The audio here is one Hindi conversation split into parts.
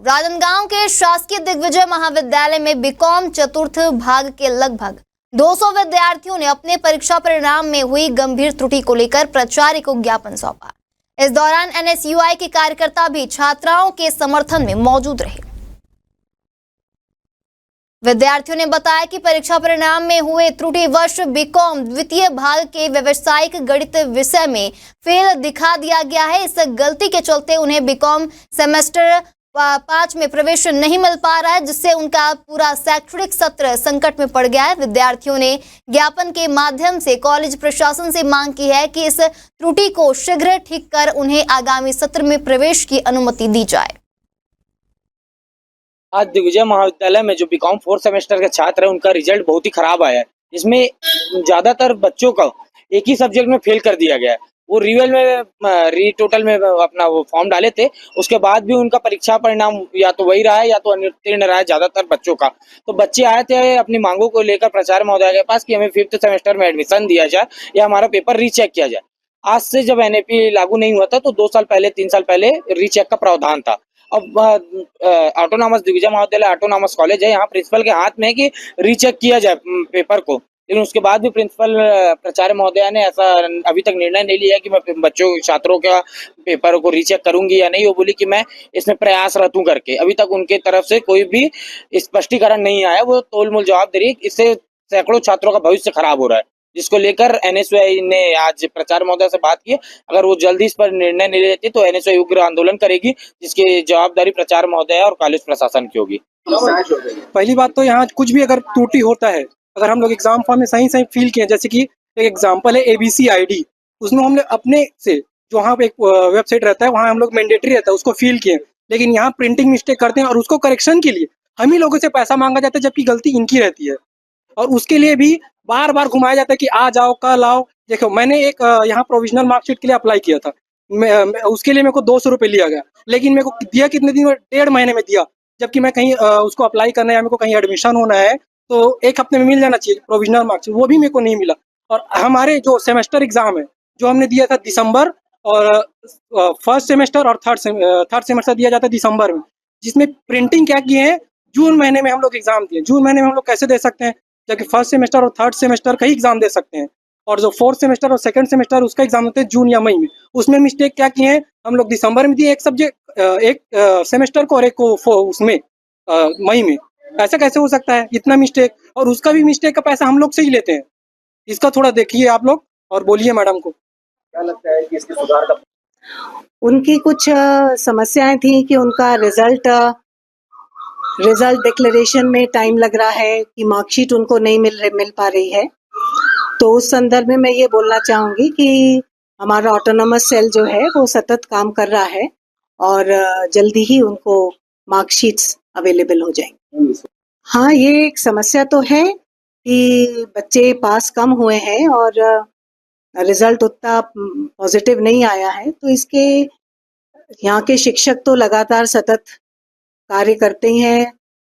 राजनांदगांव के शासकीय दिग्विजय महाविद्यालय में बीकॉम चतुर्थ भाग के लगभग 200 विद्यार्थियों ने अपने परीक्षा परिणाम में हुई गंभीर त्रुटि को लेकर प्राचार्य को ज्ञापन सौंपा। इस दौरान एनएसयूआई के कार्यकर्ता भी छात्राओं के समर्थन में मौजूद रहे। विद्यार्थियों ने बताया कि परीक्षा परिणाम में हुए त्रुटिवश बीकॉम द्वितीय भाग के व्यावसायिक गणित विषय में फेल दिखा दिया गया है। इस गलती के चलते उन्हें बीकॉम सेमेस्टर 5 में प्रवेश नहीं मिल पा रहा है, जिससे उनका पूरा शैक्षणिक सत्र संकट में पड़ गया है। विद्यार्थियों ने ज्ञापन के माध्यम से कॉलेज प्रशासन से मांग की है कि इस त्रुटि को शीघ्र ठीक कर उन्हें आगामी सत्र में प्रवेश की अनुमति दी जाए। आज दिग्विजय महाविद्यालय में जो बीकॉम 4 सेमेस्टर के छात्र हैं, उनका रिजल्ट बहुत ही खराब आया है। इसमें ज्यादातर बच्चों का एक ही सब्जेक्ट में फेल कर दिया गया है। वो रिवेल में रीटोटल में अपना वो फॉर्म डाले थे, उसके बाद भी उनका परीक्षा परिणाम या तो वही रहा है या तो अनुत्तीर्ण रहा है ज्यादातर बच्चों का। तो बच्चे आए थे अपनी मांगों को लेकर प्राचार्य महोदय के पास कि हमें 5th सेमेस्टर में एडमिशन दिया जाए या हमारा पेपर रीचेक किया जाए। आज से जब एनएपी लागू नहीं हुआ था तो 2 साल पहले 3 साल पहले रीचेक का प्रावधान था। अब ऑटोनॉमस दिग्विजय महाविद्यालय ऑटोनॉमस कॉलेज है, यहाँ प्रिंसिपल के हाथ में है कि रीचेक किया जाए पेपर को, लेकिन उसके बाद भी प्रिंसिपल प्राचार्य महोदया ने ऐसा अभी तक निर्णय नहीं लिया कि मैं बच्चों छात्रों का पेपर को रीचेक करूंगी या नहीं। वो बोली कि मैं इसमें प्रयासरत हूं करके। अभी तक उनके तरफ से कोई भी स्पष्टीकरण नहीं आया। वो तोलमोल जवाब दे रही है। इससे सैकड़ों छात्रों का भविष्य खराब हो रहा है, जिसको लेकर एनएसयूआई ने आज प्राचार्य महोदय से बात की। अगर वो जल्दी इस पर निर्णय नहीं लेती तो एनएसयूआई उग्र आंदोलन करेगी, जिसकी जवाबदारी प्राचार्य महोदय और कॉलेज प्रशासन की होगी। पहली बात तो यहाँ कुछ भी अगर त्रुटि होता है, अगर हम लोग एग्जाम फॉर्म में सही फिल किए, जैसे कि एक एग्जाम्पल है ABCID, उसमें हमने अपने से जो वहाँ पे एक वेबसाइट रहता है वहाँ हम लोग मैंडेटरी रहता है उसको फिल किए, लेकिन यहाँ प्रिंटिंग मिस्टेक करते हैं और उसको करेक्शन के लिए हम ही लोगों से पैसा मांगा जाता है, जबकि गलती इनकी रहती है। और उसके लिए भी बार बार घुमाया जाता है कि आ जाओ कल आओ। देखो, मैंने एक यहाँ प्रोविजनल मार्कशीट के लिए अप्लाई किया था, उसके लिए मेरे को 200 रुपये लिया गया, लेकिन मेरे को दिया कितने दिन में, 1.5 महीने में दिया। जबकि मैं कहीं उसको अप्लाई करना है या मेरे को कहीं एडमिशन होना है तो 1 हफ्ते में मिल जाना चाहिए प्रोविजनल मार्कशीट, वो भी मेरे को नहीं मिला। और हमारे जो सेमेस्टर एग्जाम है जो हमने दिया था दिसंबर, और फर्स्ट सेमेस्टर और थर्ड सेमेस्टर दिया जाता है दिसंबर में, जिसमें प्रिंटिंग क्या किए हैं, जून महीने में हम लोग एग्जाम दिए। जून महीने में हम लोग कैसे दे सकते हैं, जबकि फर्स्ट सेमेस्टर और थर्ड सेमेस्टर का ही एग्जाम दे सकते हैं, और जो 4th सेमेस्टर और 2nd सेमेस्टर उसका एग्जाम होते हैं जून या मई में। उसमें मिस्टेक क्या किए हैं, हम लोग दिसंबर में दिए एक सब्जेक्ट, एक सेमेस्टर को, और एक को उसमें मई में। ऐसा कैसे हो सकता है इतना मिस्टेक, और उसका भी मिस्टेक का पैसा हम लोग से ही लेते हैं। इसका थोड़ा देखिए आप लोग और बोलिए मैडम को क्या लगता है कि इसके सुधार का। उनकी कुछ समस्याएं थी कि उनका रिजल्ट डिक्लेरेशन में टाइम लग रहा है, कि मार्कशीट उनको नहीं मिल पा रही है। तो उस संदर्भ में मैं ये बोलना चाहूँगी कि हमारा ऑटोनॉमस सेल जो है वो सतत काम कर रहा है और जल्दी ही उनको मार्कशीट्स अवेलेबल हो जाएंगे। हाँ, ये एक समस्या तो है कि बच्चे पास कम हुए हैं और रिजल्ट उतना पॉजिटिव नहीं आया है। तो इसके यहाँ के शिक्षक तो लगातार सतत कार्य करते ही हैं,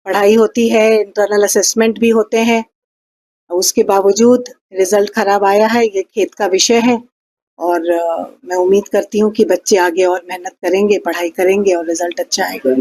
पढ़ाई होती है, इंटरनल असेसमेंट भी होते हैं, उसके बावजूद रिजल्ट खराब आया है, ये खेद का विषय है। और मैं उम्मीद करती हूँ कि बच्चे आगे और मेहनत करेंगे, पढ़ाई करेंगे और रिजल्ट अच्छा आएगा।